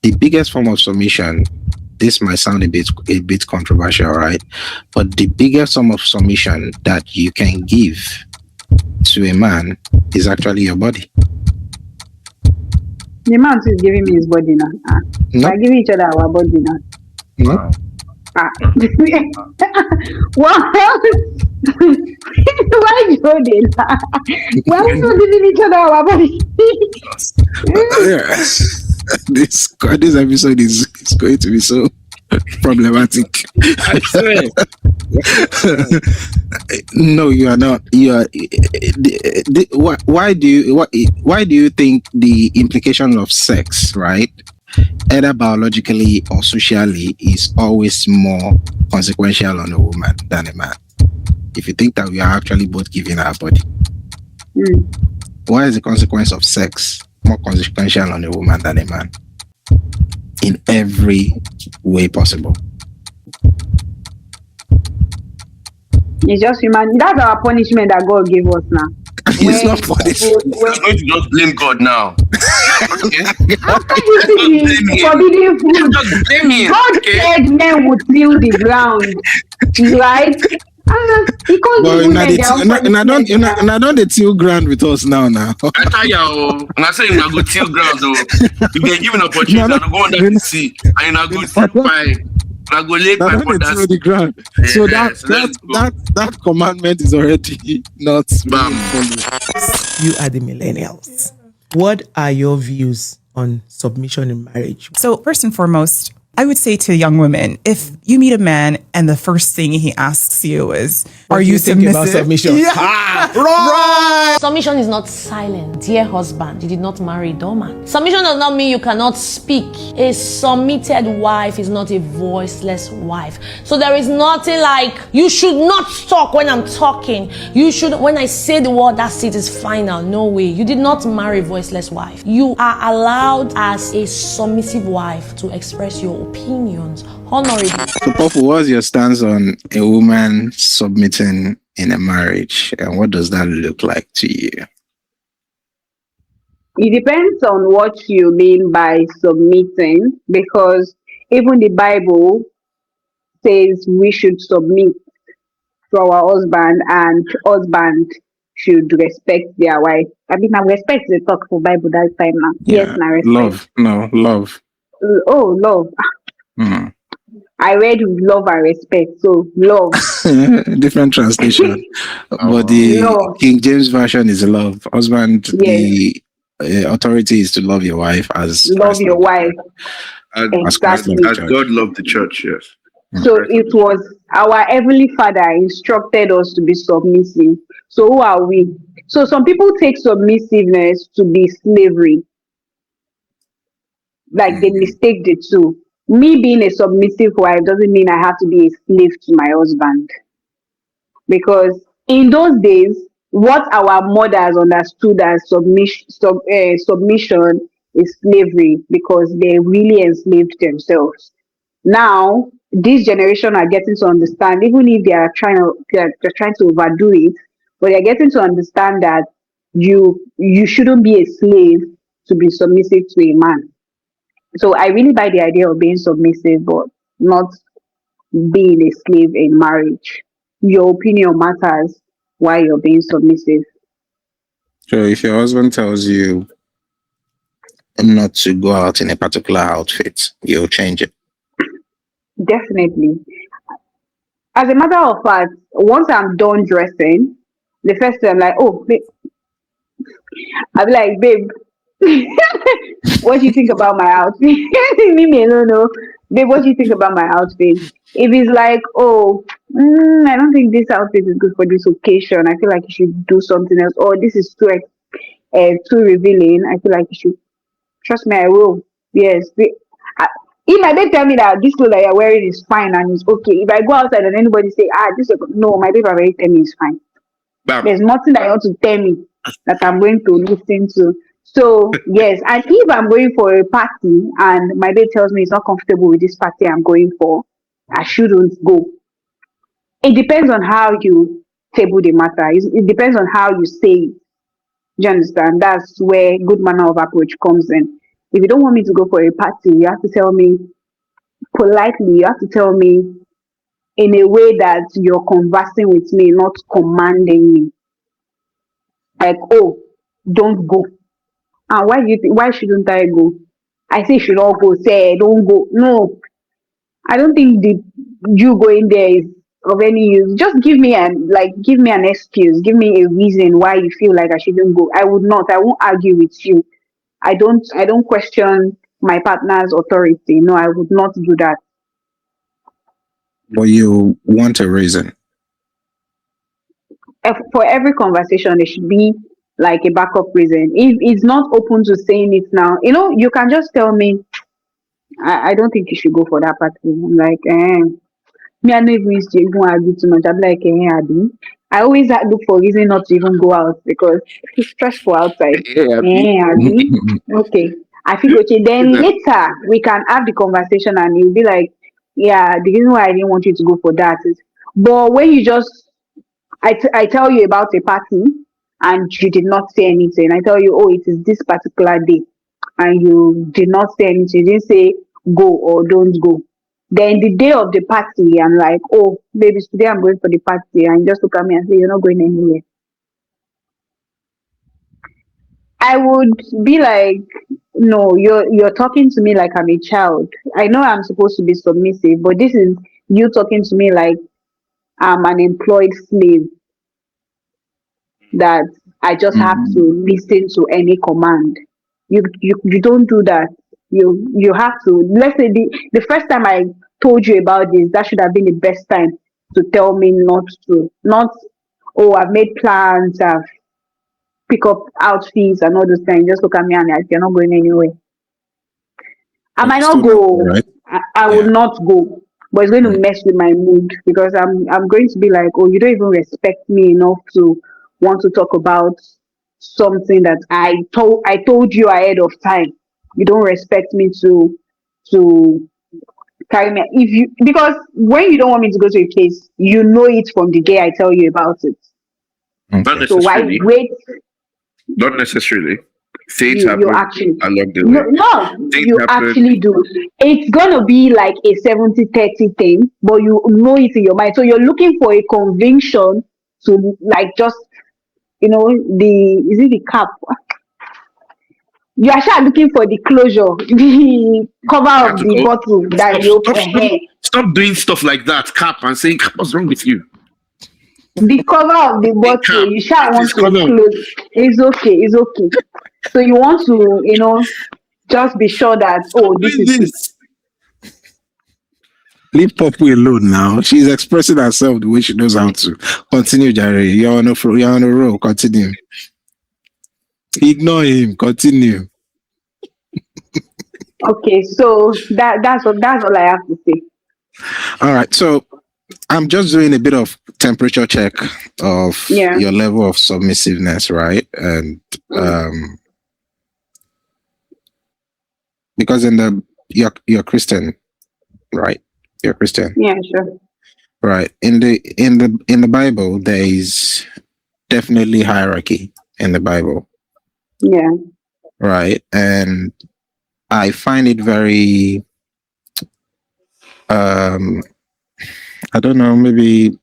the biggest form of submission, this might sound a bit controversial, right? But the biggest form of submission that you can give to a man is actually your body. The man is giving me his body now. No. We're giving each other our body now. No. What? Why you doing that? Why are we not giving each other our body? This episode is going to be so problematic. I swear. No, you are not. You are. Why do you think the implication of sex, right, either biologically or socially, is always more consequential on a woman than a man? If you think that we are actually both giving our body, why is the consequence of sex more consequential on a woman than a man in every way possible? It's just human. That's our punishment that God gave us now. It's not punishment. You're going to just blame God now. Okay. After you see the forbidden food, Just blame him. God said men would till the ground, right? He calls But the women and I don't till ground with us now. I tell you, and I say you go till ground, so you get given opportunity to go under the sea, and you not go till by. I go lay by for that. The ground. Yeah, So that commandment is already not Bam. You are the millennials. What are your views on submission in marriage? So first and foremost, I would say to young women, if you meet a man and the first thing he asks you is, are you thinking about submissive? submission? Yeah. Right. Submission is not silent. Dear husband, you did not marry a doormat. Submission does not mean you cannot speak. A submitted wife is not a voiceless wife. So there is nothing like, you should not talk when I'm talking. You should, when I say the word, that's it, is final. No way. You did not marry a voiceless wife. You are allowed as a submissive wife to express your opinions honorably. So, Popo, what's your stance on a woman submitting in a marriage, and what does that look like to you? It depends on what you mean by submitting, because even the Bible says we should submit to our husband, and husband should respect their wife. I mean, now respect the talk for Bible that time now. Yeah, yes, now respect. Love. Oh, love. Mm. I read love and respect, so love. Different translation, but the King James version is love. Husband, yes. The authority is to love your wife as love Christ your wife. Exactly. As God loved the church, yes. So it was our Heavenly Father instructed us to be submissive. So who are we? So some people take submissiveness to be slavery. Like they mistake the two. Me being a submissive wife doesn't mean I have to be a slave to my husband. Because in those days, what our mothers understood as submission is slavery, because they really enslaved themselves. Now, this generation are getting to understand, even if they're trying to overdo it, but they're getting to understand that you shouldn't be a slave to be submissive to a man. So I really buy the idea of being submissive, but not being a slave in marriage. Your opinion matters while you're being submissive. So if your husband tells you not to go out in a particular outfit, you'll change it? Definitely. As a matter of fact, once I'm done dressing, the first thing I'm like, oh, babe. I'll be like, babe, what do you think about my outfit? Me, no. Babe, what do you think about my outfit? If it's like, oh, I don't think this outfit is good for this occasion, I feel like you should do something else. Or this is too revealing, I feel like you should. Trust me, I will. Yes. If my babe tell me that this clothes that you're wearing is fine and it's okay, if I go outside and anybody say, no, my babe already tell me it's fine. Bam. There's nothing that you want to tell me that I'm going to listen to. So, yes, and if I'm going for a party and my babe tells me it's not comfortable with this party I'm going for, I shouldn't go. It depends on how you table the matter. It depends on how you say it. Do you understand? That's where good manner of approach comes in. If you don't want me to go for a party, you have to tell me politely. You have to tell me in a way that you're conversing with me, not commanding me. Like, oh, don't go. And why do you think? Why shouldn't I go? I say you should not go. Say don't go. No, I don't think you going there is of any use. Just give me an excuse. Give me a reason why you feel like I shouldn't go. I would not. I won't argue with you. I don't question my partner's authority. No, I would not do that. But you want a reason. For every conversation, there should be like a backup reason. If it's not open to saying it now, you can just tell me, I don't think you should go for that party. I'm like, me, I know even used to even argue too much. I'm like, Abi. I always look for reason not to even go out because it's stressful outside. Yeah, Abi. Okay. I think okay. Then later we can have the conversation and you'll be like, yeah, the reason why I didn't want you to go for that is, but when you just I tell you about a party and you did not say anything. I tell you, oh, it is this particular day, and you did not say anything. You didn't say go or don't go. Then the day of the party, I'm like, oh, baby, today I'm going for the party, and you just look at me and say you're not going anywhere. I would be like, no, you're talking to me like I'm a child. I know I'm supposed to be submissive, but this is you talking to me like I'm an employed slave that I just have to listen to any command. You don't do that. You have to, let's say the first time I told you about this, that should have been the best time to tell me not oh, I've made plans, I've pick up outfits and all those things. Just look at me and like, you're not going anywhere. I might not go. Right? I would not go, but it's going to mess with my mood because I'm going to be like, oh, you don't even respect me enough to want to talk about something that I told you ahead of time. You don't respect me to carry me if you because when you don't want me to go to a place, you know it from the day I tell you about it. Not So why necessarily. wait? Not necessarily. Things You happen actually along the way. no, Things you happen. actually do. It's gonna be like a 70-30 thing, but you know it in your mind. So you're looking for a conviction to like just is it the cap? You are actually looking for the closure, the cover You have of to the go. bottle that Stop doing stuff like that, Cap, and saying, what's wrong with you? the cover of the Hey, bottle. Cap, You shall it want is to covered. close. It's okay. It's okay. So you want to just be sure that Stop this doing is this. Leave Poppy alone now. She's expressing herself the way she knows how to. Continue, Jerry. You're on a roll. Continue. Ignore him. Continue. okay. So that's all I have to say. All right. So I'm just doing a bit of temperature check of Yeah. your level of submissiveness, right? And because you're Christian, right? You're Christian. Yeah, sure. Right. In the Bible, there is definitely hierarchy in the Bible. Yeah. Right. And I find it very I don't know, maybe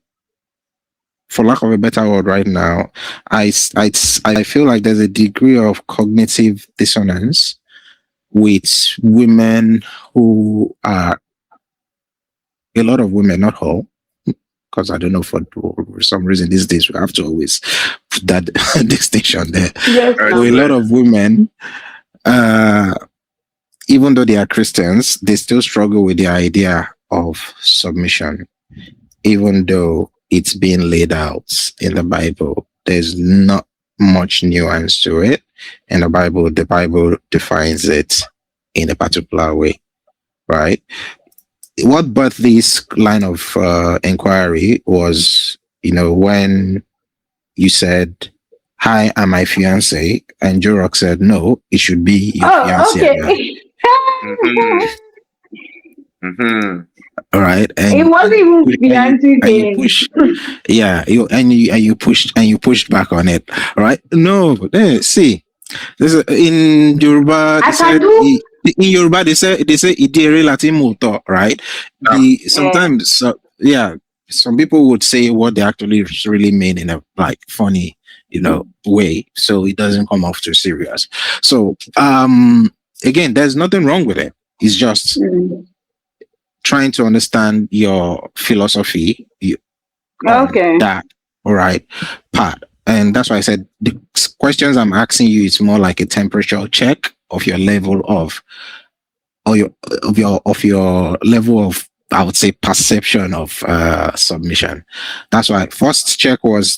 for lack of a better word right now, I feel like there's a degree of cognitive dissonance with women who are a lot of women, not all, because I don't know for some reason these days we have to always put that distinction there. Yes, So a lot of women, even though they are Christians, they still struggle with the idea of submission, even though it's being laid out in the Bible. There's not much nuance to it. In the Bible defines it in a particular way, right? What birthed this line of inquiry was, when you said, "Hi, I'm my fiance," and Joe Rock said, "No, it should be your fiance." Okay. All right, and It wasn't even fiance you push, yeah, you pushed back on it. All right, no, see, In Yoruba, I can do. in Yoruba they say idere latin motor, right? Sometimes some people would say what they actually really mean in a like funny, way, so it doesn't come off too serious. So again, there's nothing wrong with it. It's just Mm. trying to understand your philosophy on Okay. that, all right, part. And that's why I said the questions I'm asking you is more like a temperature check of your level of, or your level of, I would say, perception of submission. That's why first check was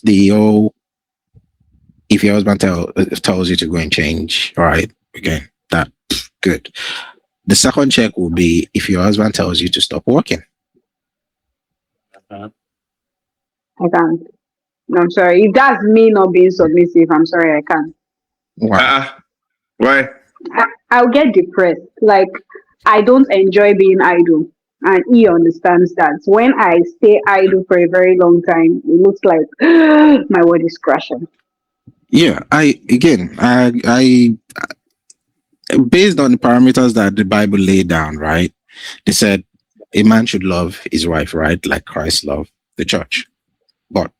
if your husband tells you to go and change, all right, again, that good. The second check will be if your husband tells you to stop working. I can't. I'm sorry. If that's me not being submissive, I'm sorry, I can't. Why? Why? I'll get depressed. Like, I don't enjoy being idle. And he understands that. When I stay idle for a very long time, it looks like my world is crashing. Yeah, I based on the parameters that the Bible laid down, right? They said a man should love his wife, right? Like Christ loved the church. But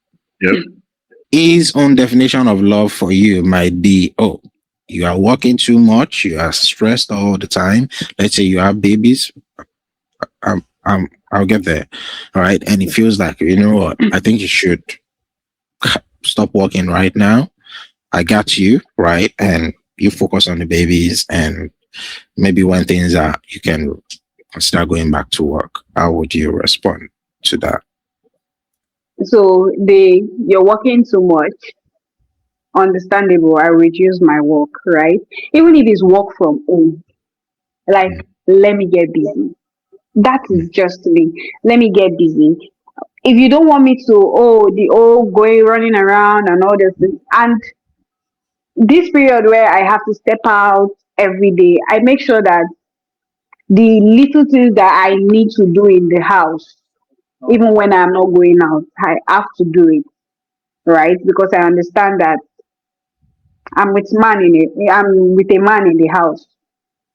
Yep. his own definition of love for you might be, oh, you are working too much, you are stressed all the time. Let's say you have babies. I'll get there. All right. And it feels like, you know what, I think you should stop working right now. I got you, right? And you focus on the babies, and maybe when things are, you can start going back to work. How would you respond to that? So you're working too much. Understandable. I reduce my work, right? Even if it's work from home, like, let me get busy. That is just me. Let me get busy. If you don't want me to, the old going running around and all this things, and this period where I have to step out every day, I make sure that the little things that I need to do in the house, even when I'm not going out, I have to do it, right? Because I understand that I'm with a man in the house.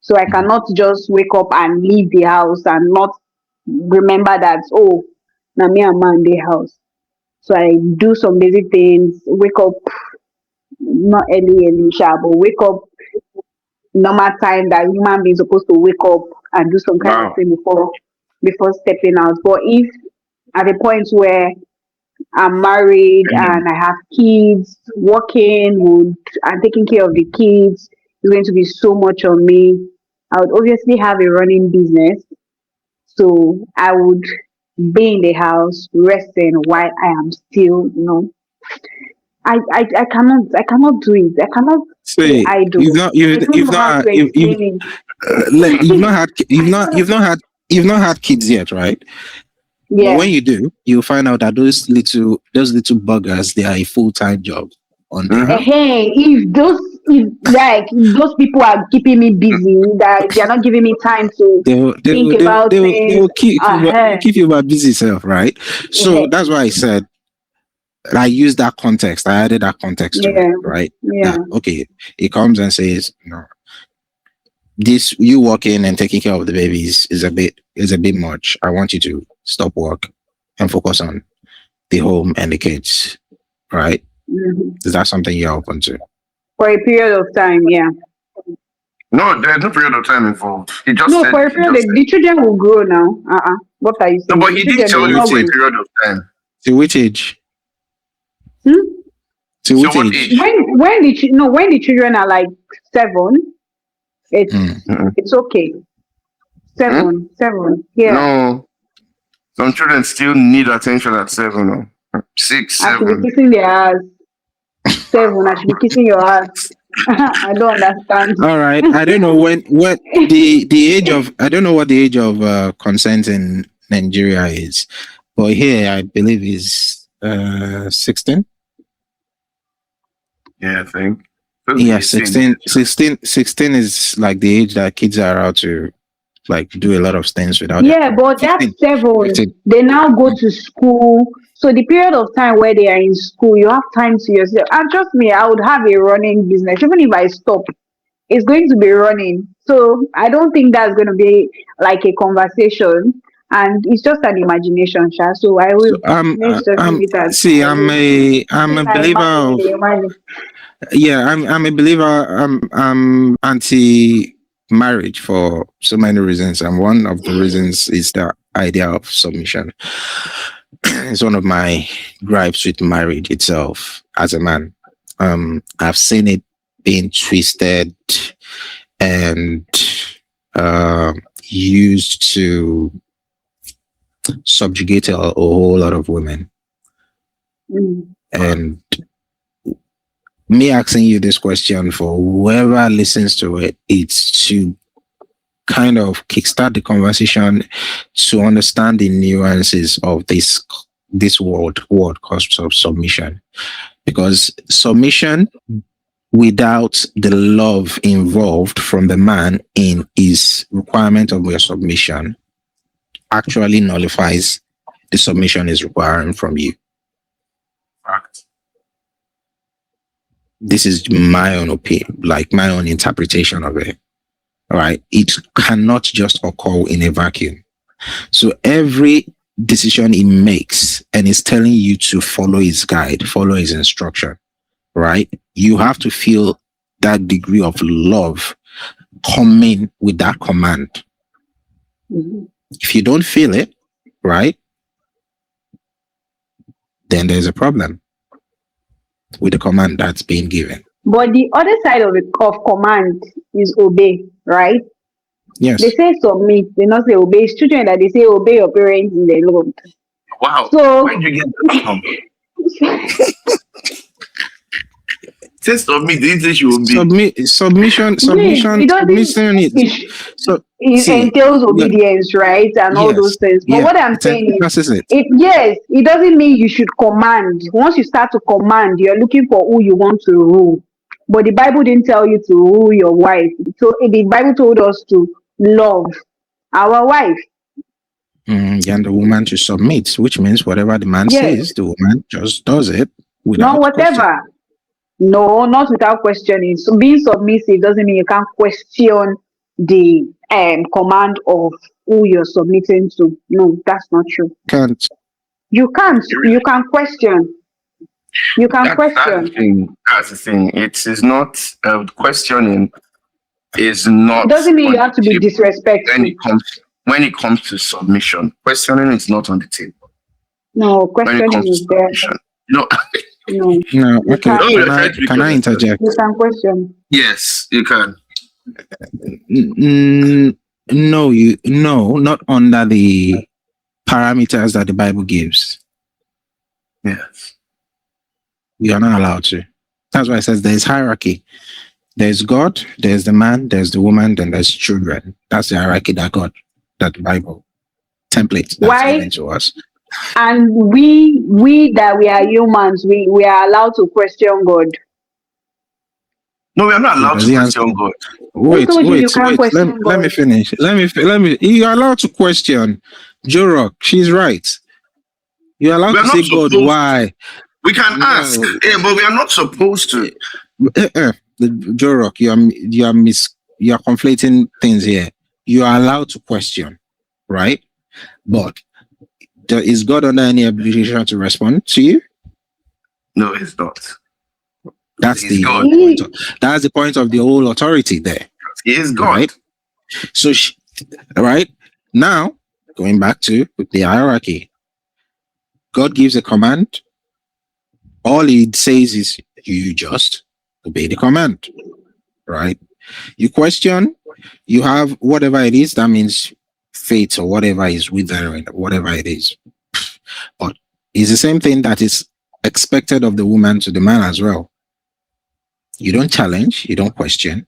So I cannot just wake up and leave the house and not remember that, now me and man in the house. So I do some basic things, wake up not early, but wake up normal time that human being supposed to wake up and do some kind of Wow. thing before stepping out. But if at a point where I'm married and I have kids, working and taking care of the kids is going to be so much on me. I would obviously have a running business. So I would be in the house resting while I am still, I cannot do it. I cannot stay Say idle. you've not I don't know how to explain it. you've not had kids yet, right? But Yeah. when you do, you'll find out that those little buggers, they are a full-time job on their own. Hey, if those people are keeping me busy, that they're not giving me time to think about things. They'll keep you about busy self, right? So Yeah, that's why I said I use that context. I added that context to it, yeah, right? yeah. That okay, it comes and says, no, this you working and taking care of the babies is a bit much. I want you to stop work and focus on the home and the kids, right? Mhm. Is that something you're open to? For a period of time, yeah. No, there's no period of time involved. He just No, said. for a period, the children will grow now. What are you No, saying? but The he did children tell will you not for a grow. period of time. To which age? Hmm? To So which what age? age? When the children are like 7, it's Mm-mm. it's okay. Hmm? 7, yeah. No, some children still need attention at 7, or 6, I should be 7. kissing their ass. 7, I should be kissing your ass. I don't understand. All right. I don't know when what the age of I don't know what the age of consent in Nigeria is, but here I believe is 16. Yeah, I think. Yeah, 16 is like the age that kids are allowed to like do a lot of things without Yeah, but that's 7. 15. They now go to school. So the period of time where they are in school, you have time to yourself. And trust me, I would have a running business. Even if I stop, it's going to be running. So I don't think that's going to be like a conversation. And it's just an imagination, Sha. So I will So let's just leave it as see, I will. I'm a I believer of imagine. yeah, I'm a believer. I'm anti marriage for so many reasons, and one of the reasons is the idea of submission. It's one of my gripes with marriage itself as a man. I've seen it being twisted and used to subjugate a whole lot of women. Mm. And me asking you this question for whoever listens to it, it's to kind of kickstart the conversation to understand the nuances of this word cost of submission. Because submission without the love involved from the man in his requirement of your submission actually nullifies the submission is requiring from you. Fact. This is my own opinion, like my own interpretation of it. All right. It cannot just occur in a vacuum. So every decision he makes and is telling you to follow his guide, follow his instruction, right? You have to feel that degree of love coming with that command. Mm-hmm. If you don't feel it, right, then there's a problem with the command that's being given. But the other side of command is obey, right? Yes. They say submit, they not say obey. It's children that they say obey your parents in the Lord. Wow. So Where did you get that from? Say submit, didn't say she will be. Submission is so it entails obedience, right? And all those things. But what I'm saying is, it doesn't mean you should command. Once you start to command, you're looking for who you want to rule. But the Bible didn't tell you to rule your wife. So the Bible told us to love our wife. And the woman to submit, which means whatever the man says, the woman just does it without not whatever. question. No, not without questioning. So being submissive doesn't mean you can't question the command of who you're submitting to. No, that's not true. Can't. You can't. You can question. You can question. That's the thing. It is not questioning. Is not. It doesn't mean you have to be disrespectful. When it comes to submission, questioning is not on the table. No, questioning is there. No. No. Okay. Can I interject? You can question. Yes, you can. No, not under the parameters that the Bible gives. Yes. We are not allowed to. That's why it says there's hierarchy. There's God, there's the man, there's the woman, then there's children. That's the hierarchy that the Bible template that's given to us. And we that we are humans, we are allowed to question God. No, we are not allowed to question God. Wait. Let me finish. Let me. You are allowed to question Joe Rock. She's right. You are allowed to say God. Why? We can ask, but we are not supposed to. Joe Rock, you are conflating things here. You are allowed to question, right? But is God under any obligation to respond to you? No, he's not. That's the point of the whole authority there. He is God. Right? So, right now, going back to the hierarchy, God gives a command. All he says is, you just obey the command, right? You question, you have whatever it is, that means faith or whatever is withering, whatever it is. But it's the same thing that is expected of the woman to the man as well. You don't challenge, you don't question,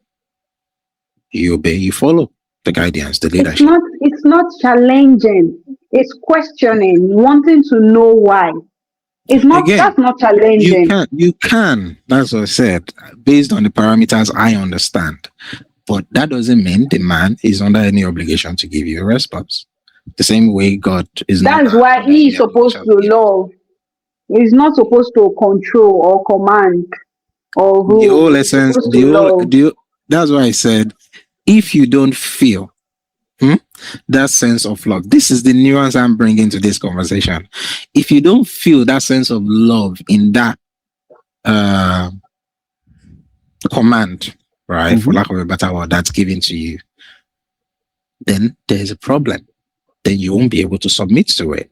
you obey, you follow the guidance, the leadership. It's not challenging, it's questioning, wanting to know why. It's not. Again, that's not challenging. You can. That's what I said. Based on the parameters I understand, But that doesn't mean the man is under any obligation to give you a response. The same way God is not. That's why he is supposed to love. He's not supposed to control or command or rule. The whole He's essence, supposed to love. that's why I said, if you don't feel that sense of love, this is the nuance I'm bringing to this conversation. If you don't feel that sense of love in that command, right, for lack of a better word, that's given to you, then there's a problem. Then you won't be able to submit to it.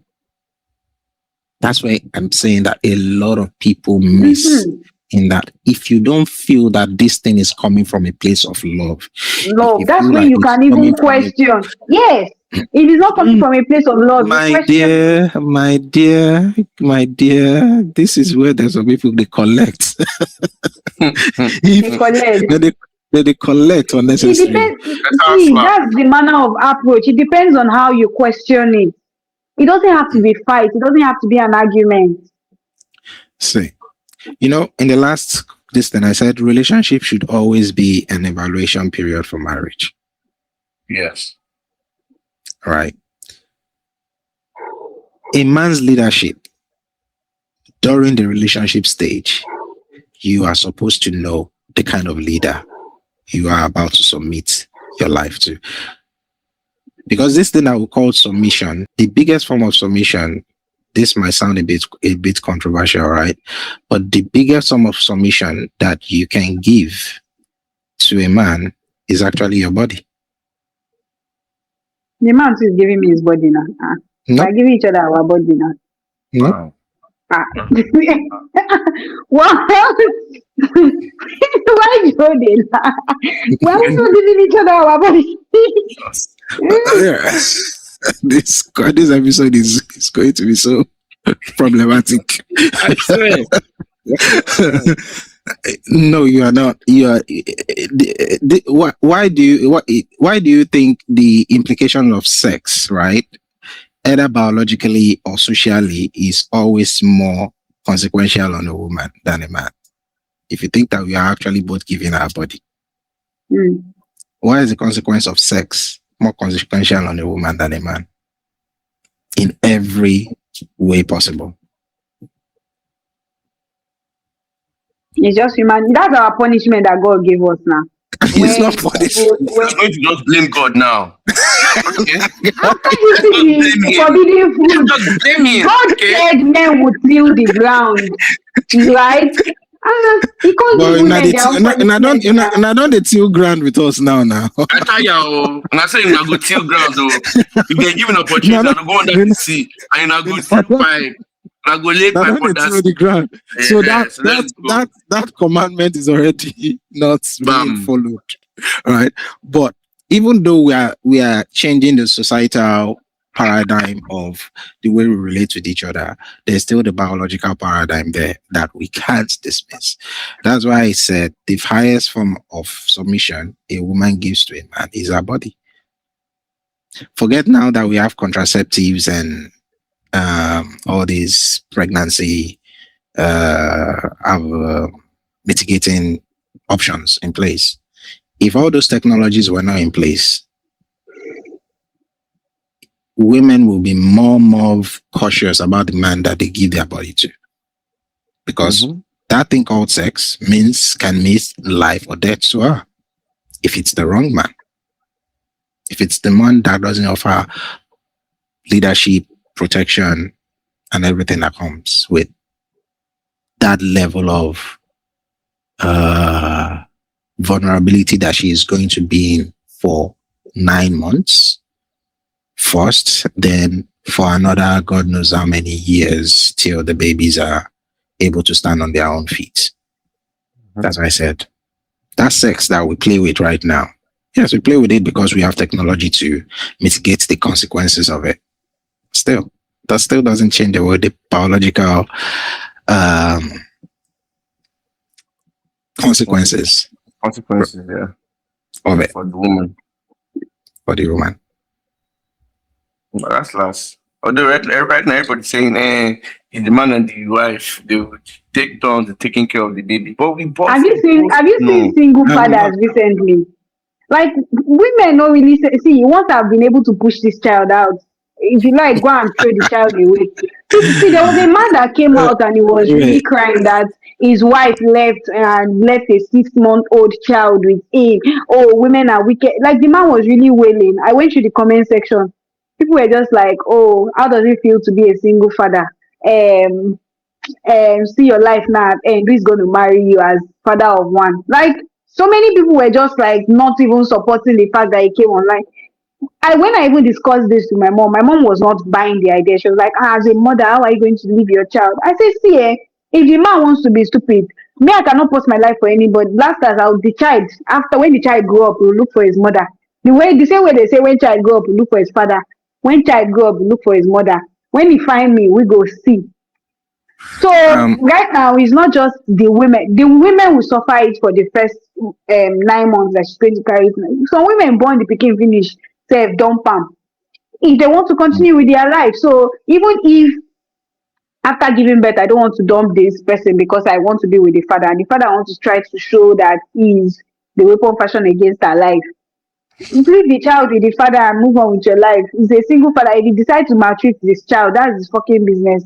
That's why I'm saying that a lot of people miss in that. If you don't feel that this thing is coming from a place of love, that's when you can even question. Yes, it is not coming from a place of love. My dear, this is where there's some people they collect. They collect unnecessarily. That's the manner of approach. It depends on how you question it. It doesn't have to be fight. It doesn't have to be an argument. See, in the last thing I said, relationship should always be an evaluation period for marriage. Yes. Right. A man's leadership during the relationship stage, you are supposed to know the kind of leader you are about to submit your life to. Because this thing I would call submission, the biggest form of submission, this might sound a bit controversial, right? But the biggest form of submission that you can give to a man is actually your body. The man is giving me his body now. No. We're giving each other our body now. No. Wow. What? Why you doing that? Why are we not giving each other our body? This episode is going to be so problematic. I swear. No, you are not. You are. Why do you think the implication of sex, right, either biologically or socially, is always more consequential on a woman than a man? If you think that we are actually both giving our body, why is the consequence of sex more consequential on a woman than a man in every way possible? It's just human. That's our punishment that God gave us now. It's not punishment. You're going to just blame God now. Okay. After you see the forbidden food, Just blame him. God said men would till the ground, right? He calls the women their own punishment. And I don't the till ground with us now. I tell you, and I say you go till ground though. You been given opportunity to go under the sea, and you go till pipe. I go lay pipe on the ground. So that commandment is already not being followed, right? But even though we are changing the societal paradigm of the way we relate with each other, there's still the biological paradigm there that we can't dismiss. That's why I said the highest form of submission a woman gives to a man is her body. Forget now that we have contraceptives and all these pregnancy mitigating options in place. If all those technologies were not in place, women will be more cautious about the man that they give their body to, because that thing called sex can mean life or death to her if it's the wrong man. If it's the man that doesn't offer leadership, protection, and everything that comes with that level of vulnerability that she is going to be in for 9 months first, then for another God knows how many years till the babies are able to stand on their own feet. That's why I said that sex that we play with right now, yes, we play with it because we have technology to mitigate the consequences of it. That still doesn't change the biological consequences. Yeah. Of it. For the woman. For the woman. But that's last. Although right now everybody's saying the man and the wife, they would take turns taking care of the baby. But we both Have you seen single fathers recently? Like women don't really see. Once I've been able to push this child out, if you like, go and throw the child away. See, there was a man that came out and he was really Wait, crying that his wife left and left a 6-month-old child with him. Oh, women are wicked. Like the man was really wailing. I went to the comment section. People were just like, "Oh, how does it feel to be a single father? Um, see your life now, and who's going to marry you as father of one?" Like so many people were just like not even supporting the fact that he came online. When I even discussed this with my mom was not buying the idea. She was like, as a mother, how are you going to leave your child? I said, see, if the man wants to be stupid, me, I cannot post my life for anybody. Last as out the child, after when the child grew up, will look for his mother. The same way they say when child grow up, will look for his father. When child grow up, will look for his mother. When he find me, we go see. So um, right now, it's not just the women. The women will suffer it for the first 9 months that she's going to carry it. Some women born the pikin finish, self dump am if they want to continue with their life. So even if after giving birth, I don't want to dump this person because I want to be with the father, and the father wants to try to show that he's the weapon fashion against her life. Leave the child with the father and move on with your life. He's a single father. If you decide to maltreat this child, that's his fucking business.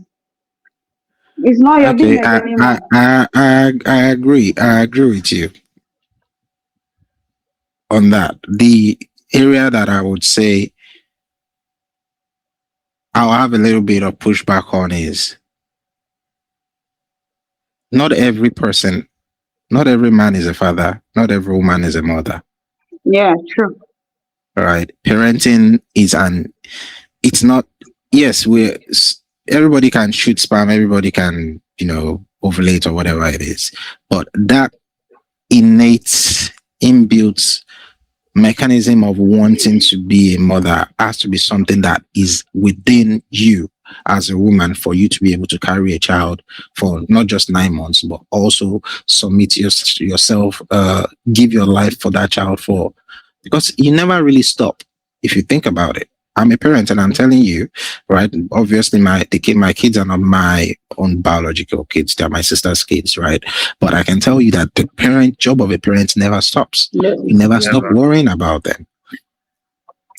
It's not your okay, business anymore. I agree. I agree with you on that. The area that I would say I'll have a little bit of pushback on is not every person, not every man is a father, not every woman is a mother. Yeah, true. Right? Parenting is it's not, yes, everybody can shoot sperm, everybody can, ovulate or whatever it is, but that innate, inbuilt mechanism of wanting to be a mother has to be something that is within you as a woman for you to be able to carry a child for not just 9 months, but also submit yourself, give your life for that child because you never really stop if you think about it. I'm a parent and I'm telling you, right? Obviously, my kids are not my own biological kids; they're my sister's kids, right? But I can tell you that the job of a parent never stops. No. You never stop worrying about them.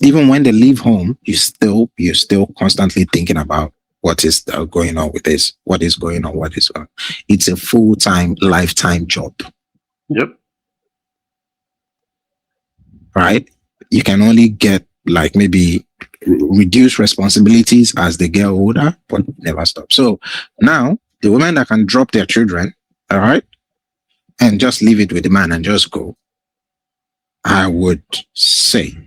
Even when they leave home, you're still constantly thinking about what is going on with this, what is going on, what is going on. It's a full-time, lifetime job. Yep. Right? You can only get like maybe reduce responsibilities as they get older, but never stop. So now the women that can drop their children, all right, and just leave it with the man and just go, I would say,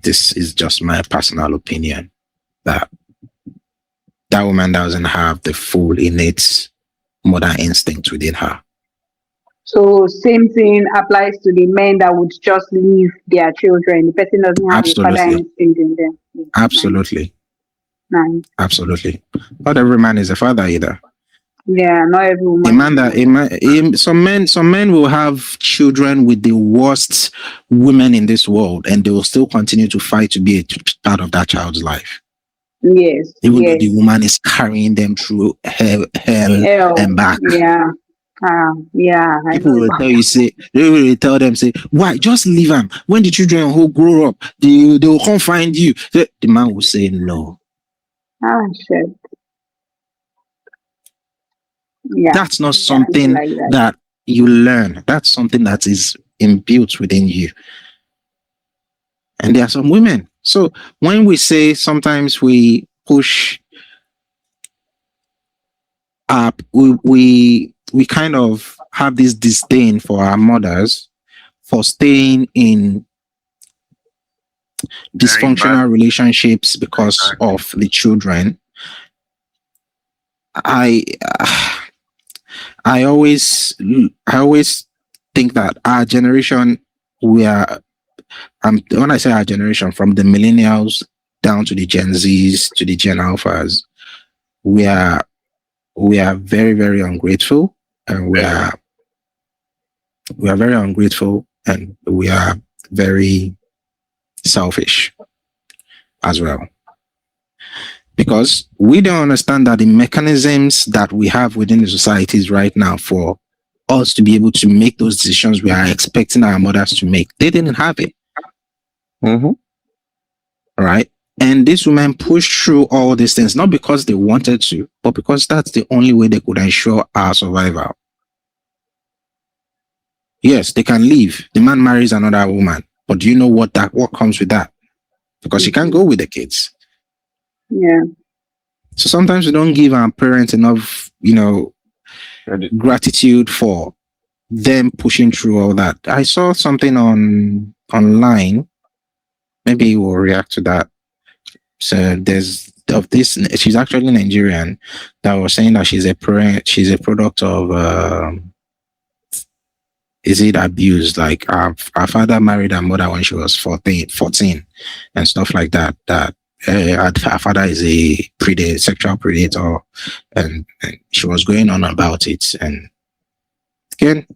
this is just my personal opinion, that woman doesn't have the full innate mother instinct within her. So same thing applies to the men that would just leave their children. The person doesn't have a father Absolutely. instinct in them. Absolutely. Nice. Absolutely. Not every man is a father either. Yeah, not every woman. Some men will have children with the worst women in this world, and they will still continue to fight to be a part of that child's life. Yes. Even though the woman is carrying them through hell and back. Yeah. Yeah. People will tell them, say, why? Just leave them. When the children who grow up, they will come find you. The man will say no. Ah, shit. Yeah. That's not something that you learn. That's something that is inbuilt within you. And there are some women. So when we say sometimes we push up, we kind of have this disdain for our mothers for staying in dysfunctional relationships because of the children. I always think that our generation, when I say our generation, from the millennials down to the Gen Zs to the Gen Alphas, we are very, very ungrateful, and we are very ungrateful, and we are very selfish as well. Because we don't understand that the mechanisms that we have within the societies right now for us to be able to make those decisions we are expecting our mothers to make, they didn't have it. Mm-hmm. right? And these women pushed through all these things, not because they wanted to, but because that's the only way they could ensure our survival. Yes, they can leave. The man marries another woman, but do you know what comes with that? Because you can't go with the kids. Yeah. So sometimes we don't give our parents enough, gratitude for them pushing through all that. I saw something online. Maybe we'll react to that. So there's of this. She's actually Nigerian. That was saying that she's a product of is it abused? Like our father married her mother when she was 14 and stuff like that. That our father is a sexual predator, and she was going on about it. And again,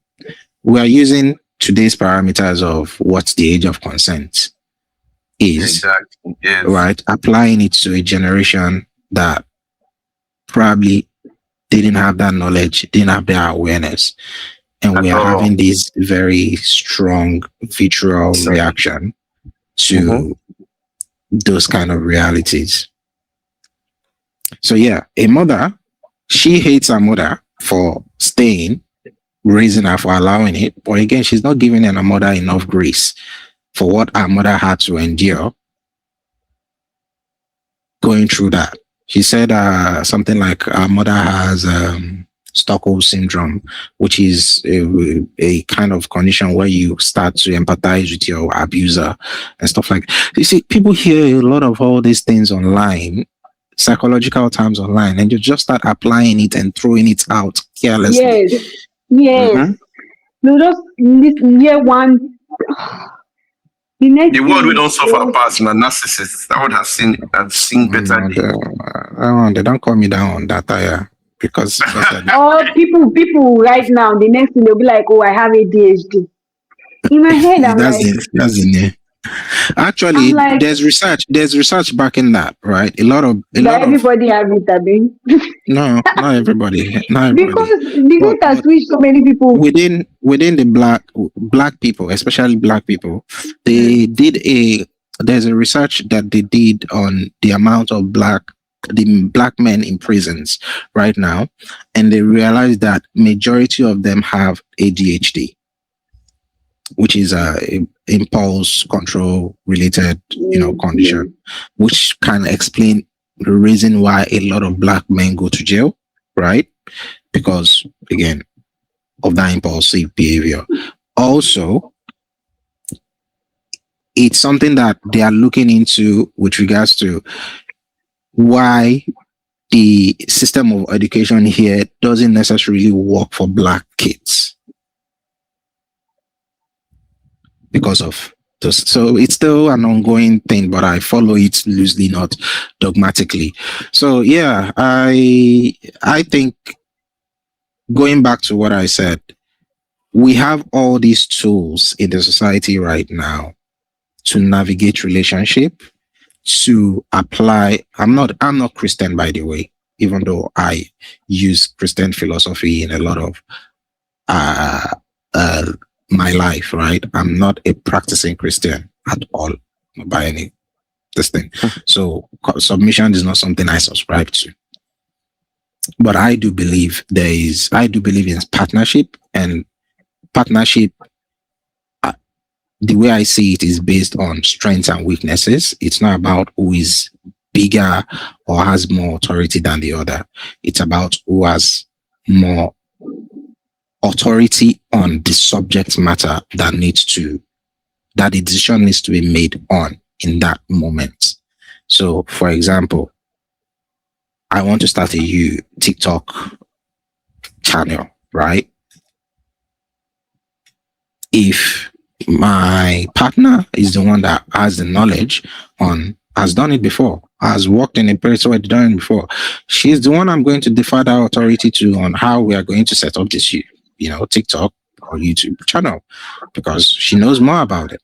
we are using today's parameters of what the age of consent is, Exactly. Yes. right? Applying it to a generation that probably didn't have that knowledge, didn't have that awareness. And we are having this very strong visceral reaction to those kind of realities. So yeah, a mother, she hates her mother for staying, raising her, for allowing it. But again, she's not giving her mother enough grace for what her mother had to endure going through that. She said something like her mother has Stockholm syndrome, which is a kind of condition where you start to empathize with your abuser and stuff like that. You see, people hear a lot of all these things online, psychological terms online, and you just start applying it and throwing it out carelessly. Yes. No, just year one. The world we don't suffer past na narcissists. That one has seen better days. They don't call me down on that tire. Because people right now, the next thing they'll be like, "Oh, I have ADHD." In my head, I'm that's in there. Actually, like, there's research backing that, right? Everybody have it, I mean. No, not everybody. Because I switched so many people within the black people, especially black people. They did there's a research that they did on the amount of black men in prisons right now, and they realized that majority of them have ADHD, which is a impulse control related condition, which can explain the reason why a lot of black men go to jail, right? Because again of that impulsive behavior. Also, it's something that they are looking into with regards to why the system of education here doesn't necessarily work for black kids because of this. So it's still an ongoing thing, but I follow it loosely, not dogmatically. So yeah, I think, going back to what I said, we have all these tools in the society right now to navigate relationship, to apply. I'm not Christian, by the way, even though I use Christian philosophy in a lot of my life, right? I'm not a practicing Christian at all by any this thing. So submission is not something I subscribe to. But I do believe in partnership, and partnership, the way I see it, is based on strengths and weaknesses. It's not about who is bigger or has more authority than the other. It's about who has more authority on the subject matter that the decision needs to be made on in that moment. So, for example, I want to start a TikTok channel, right? If my partner is the one that has the knowledge has done it before, has worked in a place where they've done it before, she's the one I'm going to defer that authority to on how we are going to set up this, TikTok or YouTube channel, because she knows more about it.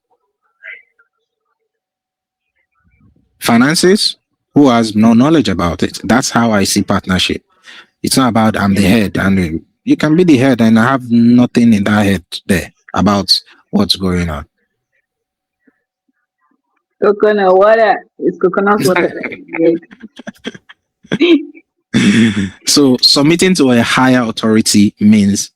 Finances, who has no knowledge about it? That's how I see partnership. It's not about I'm the head, and you can be the head and I have nothing in that head there about what's going on. Coconut water. It's coconut water that is So submitting to a higher authority means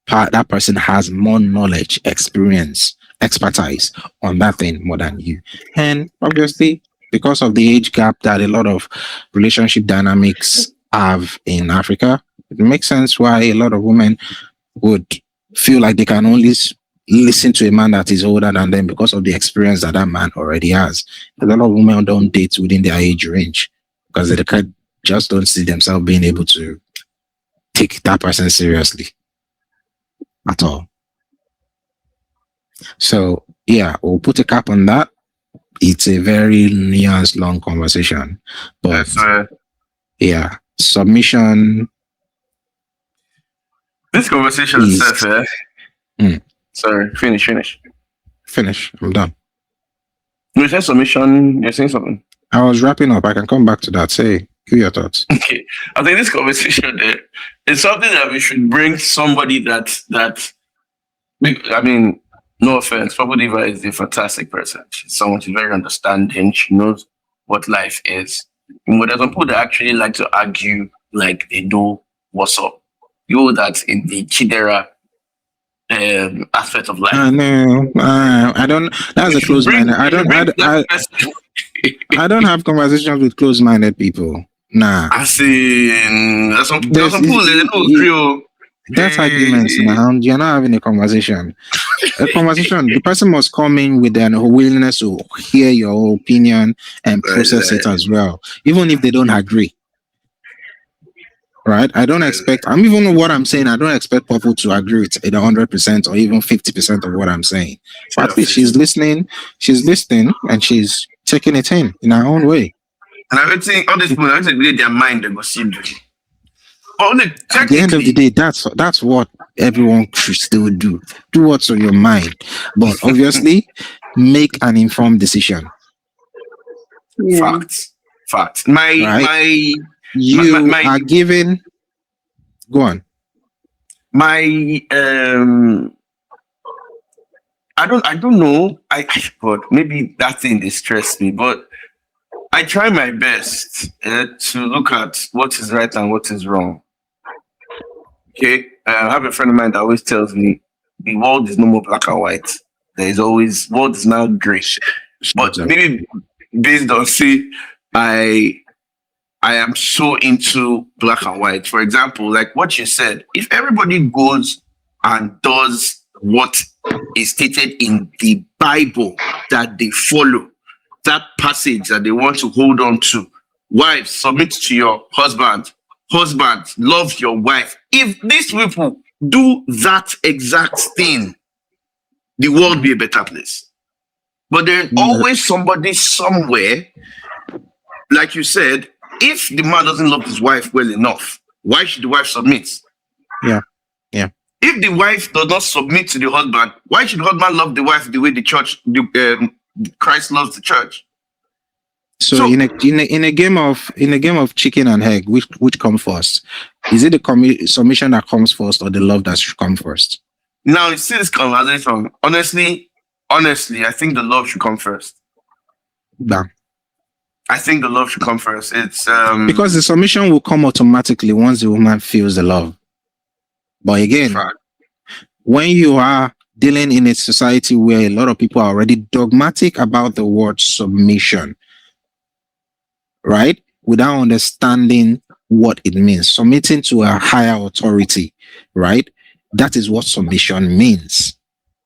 that person has more knowledge, experience, expertise on that thing more than you. And obviously, because of the age gap that a lot of relationship dynamics have in Africa, it makes sense why a lot of women would feel like they can only listen to a man that is older than them because of the experience that that man already has. A lot of women don't date within their age range because they just don't see themselves being able to take that person seriously at all. So yeah, we'll put a cap on that. It's a very nuanced, long conversation, but yeah, submission. This conversation is set. Sorry, finish. I'm done. You said submission. You're saying something. I was wrapping up. I can come back to that. Say, give your thoughts. Okay, I think this conversation is something that we should bring somebody that. I mean, no offense, Diva is a fantastic person. She's someone who's very understanding. She knows what life is. But there's some people that actually like to argue like they know what's up. You know that in the Chidera aspect of life. No, I don't. That's a closed-minded. I don't have conversations with closed-minded people. Nah. I see. There's some people that don't agree. That's arguments now. You're not having a conversation. The person must come in with an willingness to hear your opinion and process it as well, even if they don't agree. Right? I don't expect. Even what I'm saying, I don't expect people to agree with it 100% or even 50% of what I'm saying. But at least she's listening, and she's taking it in her own way. And I think all these people, their mind, they go see. At the end of the day, that's what everyone should still do. Do what's on your mind, but obviously, make an informed decision. Yeah. Fact. You are given. Go on. I don't know. But maybe that thing distressed me, but I try my best to look at what is right and what is wrong. Okay, I have a friend of mine that always tells me the world is no more black and white. There is always world is now gray. But maybe based on I am so into black and white. For example, like what you said, if everybody goes and does what is stated in the Bible that they follow, that passage that they want to hold on to, wives, submit to your husband. Husband, love your wife. If these people do that exact thing, the world will be a better place. But there's always somebody somewhere, like you said, if the man doesn't love his wife well enough, why should the wife submit? Yeah. If the wife does not submit to the husband, why should the husband love the wife the way the church, Christ loves the church? So in a game of chicken and egg, which comes first? Is it the submission that comes first or the love that should come first? Now you see this conversation. Honestly, I think the love should come first. Yeah. I think the love should come first. It's because the submission will come automatically once the woman feels the love. But again, when you are dealing in a society where a lot of people are already dogmatic about the word submission, right? Without understanding what it means, submitting to a higher authority, right? That is what submission means.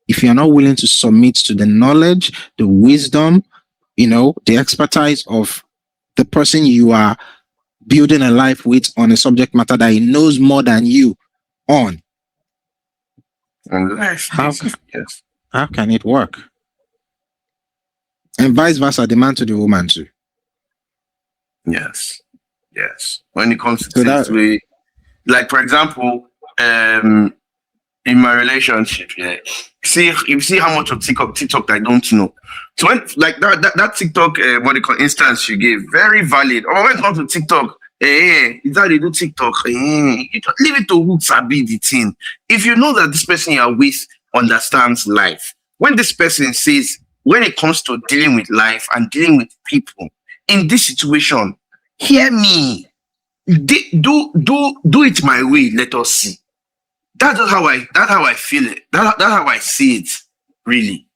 If you're not willing to submit to the knowledge, the wisdom, the expertise of the person you are building a life with on a subject matter that he knows more than you on, how can it work? And vice versa, the man to the woman too. Yes. When it comes to things, like for example, in my relationship, you see how much of TikTok I don't know. So when like that TikTok, instance you gave, very valid. Or when it comes to TikTok, is that they do TikTok? You just leave it to who sabi the thing. If you know that this person you are with understands life, when this person says when it comes to dealing with life and dealing with people in this situation, hear me. Do it my way. Let us see. That's how I feel it. That's how I see it. Really,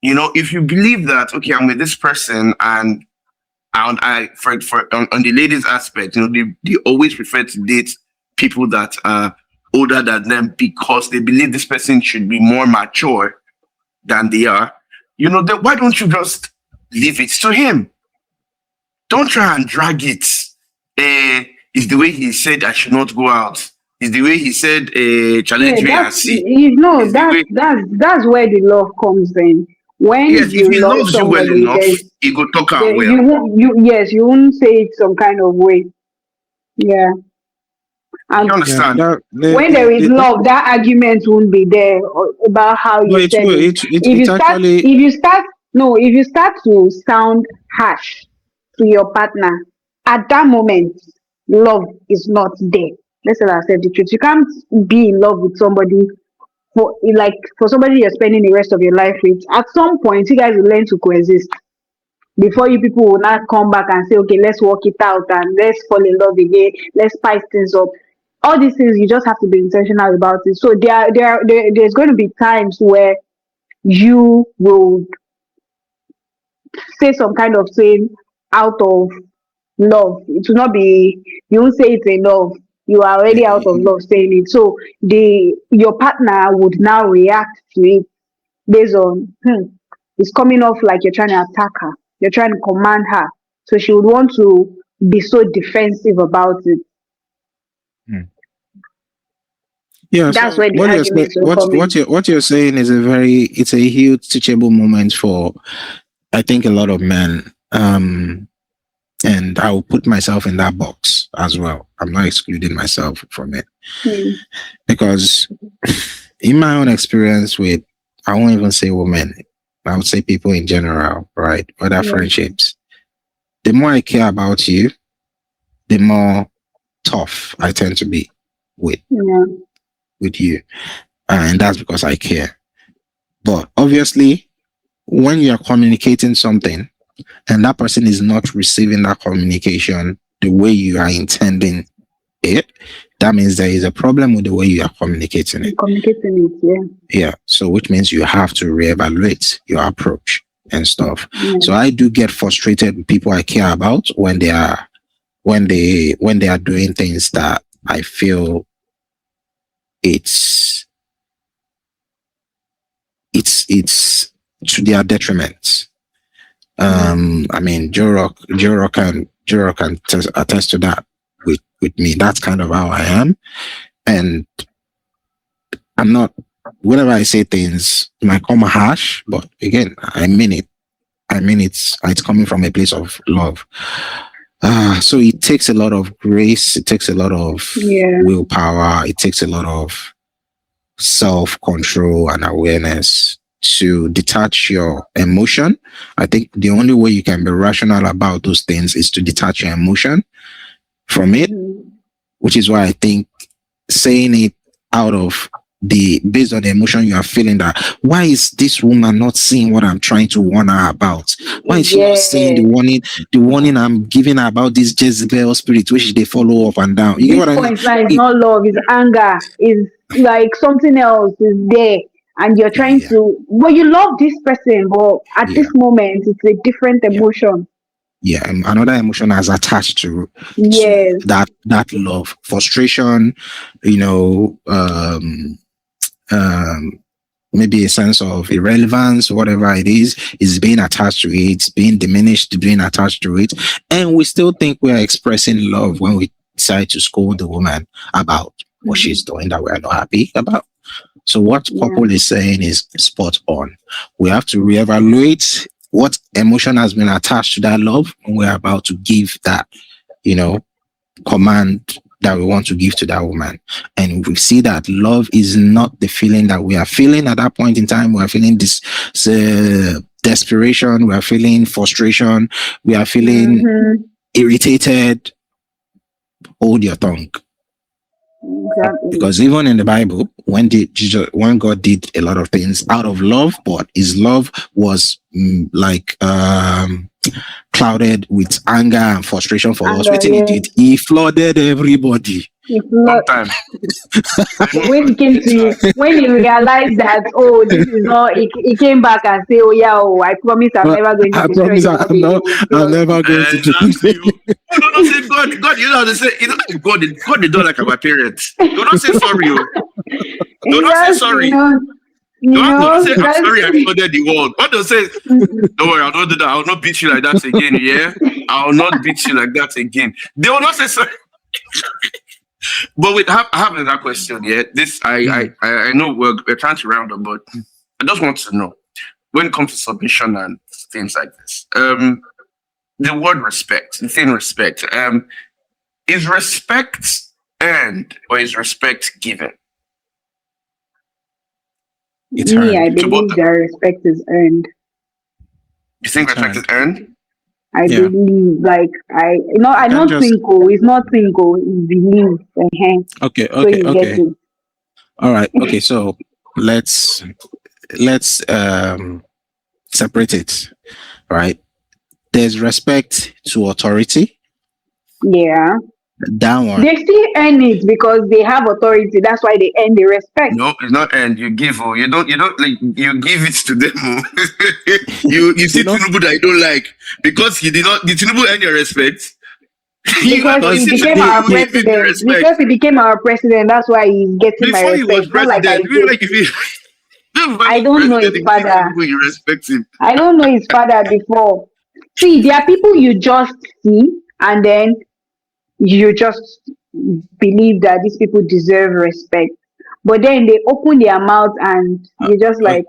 if you believe that, okay, I'm with this person, and I for on the ladies' aspect, they always prefer to date people that are older than them because they believe this person should be more mature than they are. Then why don't you just leave it to him? Don't try and drag it. It's the way he said I should not go out. It's the way he said challenge me and see. It's the way, that's where the love comes in. When yes, if you he love loves you well somebody, enough, he go talk out well. you won't say it some kind of way. Yeah. And You understand? when there is love, that argument won't be there about how No, you it said will. it. It's actually If you start to sound harsh to your partner, at that moment, love is not there. Let's say accept the truth. You can't be in love with somebody for somebody you're spending the rest of your life with. At some point, you guys will learn to coexist before you people will not come back and say, okay, let's work it out and let's fall in love again, let's spice things up. All these things, you just have to be intentional about it. So there's going to be times where you will say some kind of thing out of love. It will not be, you won't say it enough. You are already out of love saying it. So your partner would now react to it based on, it's coming off like you're trying to attack her. You're trying to command her. So she would want to be so defensive about it. Yeah, That's so where the what you're arguments will come in. what you're saying is it's a huge teachable moment for, I think, a lot of men. And I will put myself in that box as well. I'm not excluding myself from it because in my own experience with, I won't even say women, I would say people in general, right? Other friendships. The more I care about you, the more tough I tend to be with you. And that's because I care. But obviously, when you're communicating something and that person is not receiving that communication the way you are intending it, that means there is a problem with the way you are communicating it. Yeah. So which means you have to reevaluate your approach and stuff. So I do get frustrated with people I care about when they are doing things that I feel it's to their detriment. I mean, Joe Rock can attest to that with me. That's kind of how I am, and I'm not. Whenever I say things, it might come harsh, but again, I mean it. It's coming from a place of love. So it takes a lot of grace. It takes a lot of willpower. It takes a lot of self-control and awareness to detach your emotion. I think the only way you can be rational about those things is to detach your emotion from it, which is why I think saying it out of based on the emotion you are feeling, that why is this woman not seeing what I'm trying to warn her about? Why is she not seeing the warning I'm giving her about this Jezebel spirit which they follow up and down? You This get what I mean? point now is not love, it's anger, is like something else is there, and you're trying to, well, you love this person, but at this moment it's a different emotion. And another emotion has attached to that love, frustration, maybe a sense of irrelevance, whatever it is being attached to it, being diminished, being attached to it. And we still think we are expressing love when we decide to scold the woman about what she's doing that we are not happy about. So what Popple is saying is spot on. We have to reevaluate what emotion has been attached to that love when we're about to give that, command that we want to give to that woman. And we see that love is not the feeling that we are feeling at that point in time. We are feeling this desperation. We are feeling frustration. We are feeling irritated. Hold your tongue. Exactly. Because even in the Bible, when God did a lot of things out of love, but his love was clouded with anger and frustration for us. What he Yeah. did, he flooded everybody. It's not Sometimes. when he came to when he realized that this is not he came back and say, oh yeah, I promise I'm But never going to I destroy promise the world again. I'm never going to do Exactly. it. Don't say God, you know, they say, God, they don't like our parents. Do not say sorry. Do not say sorry. Don't say, I'm sorry, I flooded the world. What do say? Don't worry, I'll not do that. I'll not beat you like that again, yeah? I'll not beat you like that again. They will not say sorry. But I have another question, yeah? This, I know we're trying to round up, but I just want to know, when it comes to submission and things like this, the word respect, the thing respect, is respect earned or is respect given? It's Me, earned. I believe that respect is earned. You think It's respect is earned? I Yeah. believe, like I You can't not just twinkle. It's not twinkle. It's believe. okay, So you get okay. it. All right. Okay, so let's separate it. Right. There's respect to authority. Yeah. That one. They still earn it because they have authority. That's why they earn the respect. No, it's not earned. You give, you don't like, you give it to them. You see Tinubu that you don't like because he did not. Did Tinubu earn your respect? Because he became our president. Because he became our president, that's why he's getting my Before he was respect. Not like I president, you did. like if he. I don't know his father. You respect him. I don't know his father before. See, there are people you just see and then you just believe that these people deserve respect. But then they open their mouth and you're just like,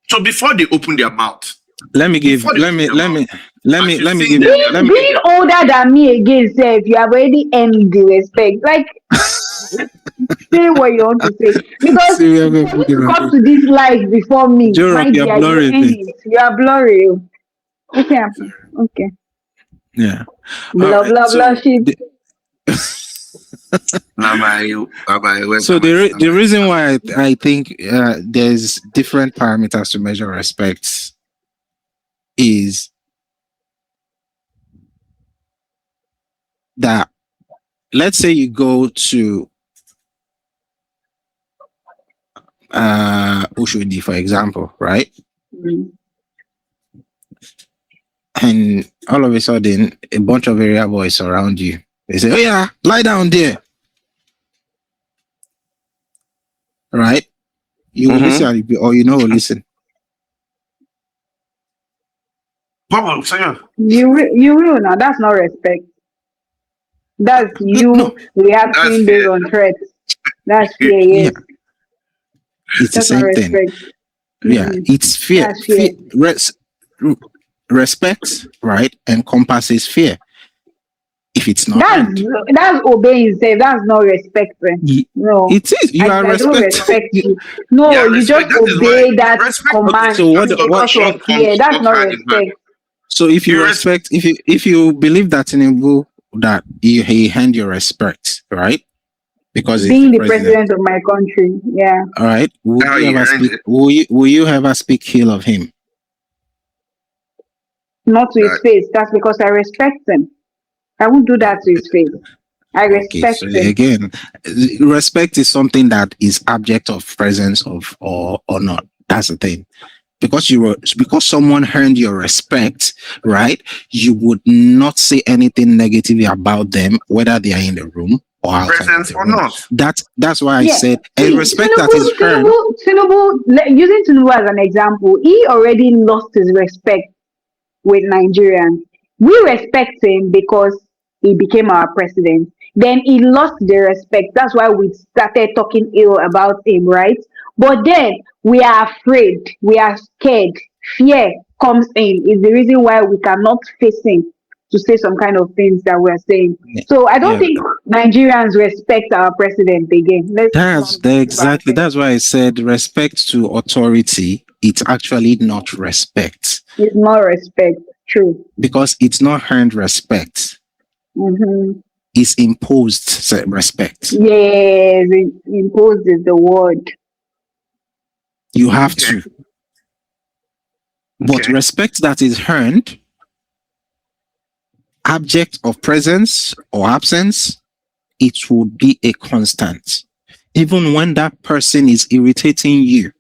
So before they open their mouth, let me give before they let me open their let me mouth, let I me should let me think give that you they're let me being older than me again, Seth, you have already earned the respect. Like, say what you want to say. Because see we are going to for put you to it come on. to this life before me, Joe Rock, my you're dear, you blurry. earn it. You are blurry. Okay. Okay. Yeah. All Blah right. blah blah So shit. so the reason why I think there's different parameters to measure respect is that, let's say you go to Oshodi, for example, right? Mm. And all of a sudden a bunch of area boys surround you. They say, oh yeah, lie down there. Right? You will listen or listen. You will now. That's not respect. That's you No, reacting based on threats. That's fear, yeah, yes. it's the That's not same thing. respect. Yeah, it's fear. That's fear. Respect, right, encompasses fear. If it's not earned, That's obeying self. That's not respecting. No. it is. You are I don't respected. respect you. No, you just obey that command So what? because of fear. That's not respect. So if you respect, if you believe that Tinubu that he earned your respect, right? Because he's Being the the president. president of my country, yeah. All right. Would How you you ever earned speak? it. Will you ever speak ill of him? Not to his face. That's because I respect him. I won't do that to his face. I Okay. respect So him. again, respect is something that is object of presence of or not. That's the thing. Because someone earned your respect, right? You would not say anything negatively about them, whether they are in the room or outside of Presence the or room. not. That's why I Yeah. said a See, respect that is earned. Using Tinubu as an example, he already lost his respect with Nigerians. We respect him because he became our president. Then he lost the respect. That's why we started talking ill about him, right? But then we are afraid, we are scared. Fear comes in. Is the reason why we cannot face him to say some kind of things that we're saying. So I don't Yeah, think Nigerians respect our president again. exactly. That's why I said respect to authority. It's actually not respect It's not respect. True. because it's not earned respect. Mm-hmm. is imposed respect. Yes, imposed is the word. You have to. But Okay. respect that is earned, object of presence or absence, it would be a constant. Even when that person is irritating you,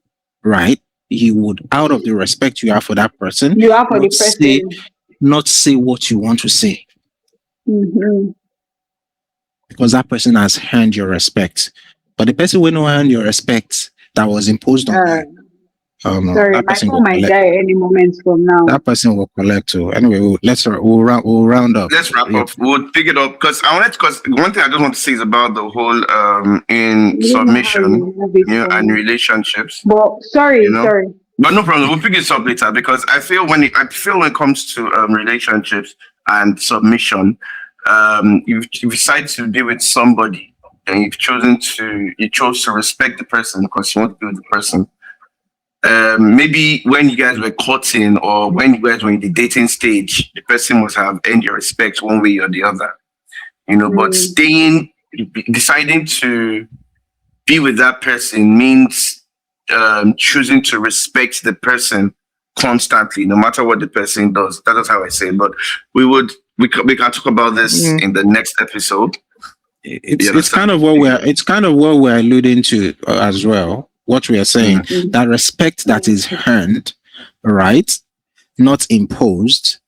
right? You would, out of the respect you have for that person, You are for the not say, person. not say what you want to say, Mm-hmm. because that person has earned your respect. But the person will not earn your respect that was imposed on you. Sorry, That my person will phone might collect. die any moment from now. That person will collect too. Anyway, we'll round up. Let's wrap up. We'll pick it up because because one thing I just want to say is about the whole in I don't know how submission, you move it and from. relationships, But sorry. But no problem. We'll pick this up later because I feel when it comes to relationships and submission, you decide to be with somebody and you chose to respect the person because you want to be with the person. Maybe when you guys were courting or when you guys were in the dating stage, the person must have earned your respect one way or the other, but deciding to be with that person means choosing to respect the person constantly, no matter what the person does. That is how I say it. But we can talk about this in the next episode. It's kind of what we're alluding to as well. What we are saying, that respect that is earned, right, not imposed.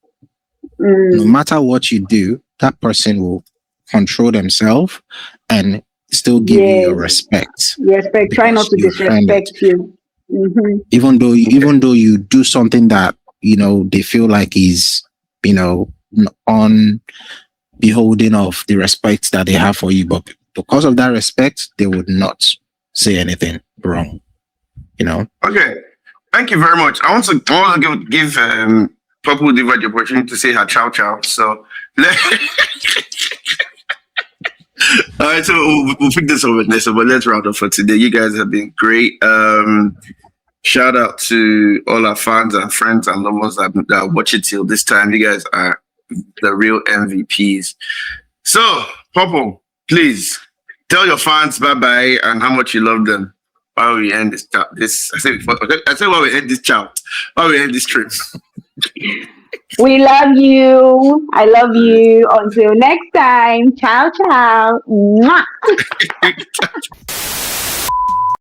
No matter what you do, that person will control themselves and still give you your respect. Respect. Try not to disrespect you. Mm-hmm. Even though you do something that they feel like is on beholding of the respect that they have for you, but because of that respect, they would not say anything wrong. Okay. Thank you very much. I want to give Purple Diva the opportunity to say her chow chow. So all right, so we'll pick this over next, but let's round up for today. You guys have been great. Shout out to all our fans and friends and lovers that watch it till this time. You guys are the real MVPs. So, Purple, please tell your fans bye-bye and how much you love them while we end this chat. I said while we end this chat, while we end this trip. We love you. I love you. Until next time. Ciao, ciao. Mwah.